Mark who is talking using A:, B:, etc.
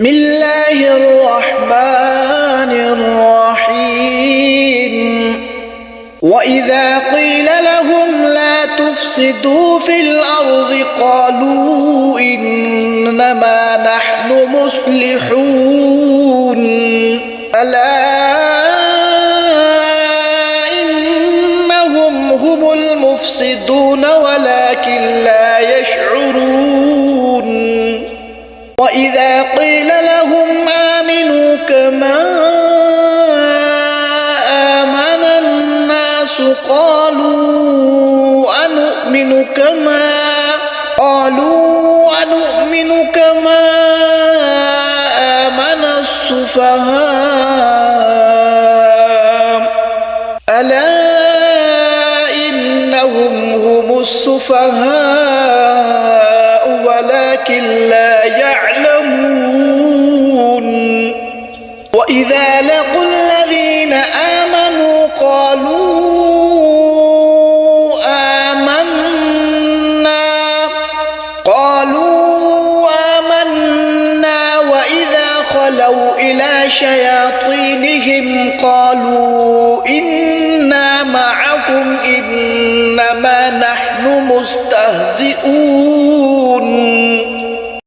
A: بسم الله الرحمن الرحيم وإذا قيل لهم لا تفسدوا في الأرض قالوا إنما نحن مصلحون ألا إنهم هم المفسدون ولكن لا يشعرون وإذا قيل لهم آمنوا كما آمن الناس قالوا أنؤمن كما آمن السفهاء ألا إنهم هم السفهاء ولكن لا يعلمون وإذا لقوا الذين آمنوا قالوا آمنا وإذا خلوا إلى شياطينهم قالوا إنا معكم إنما نحن مستهزئون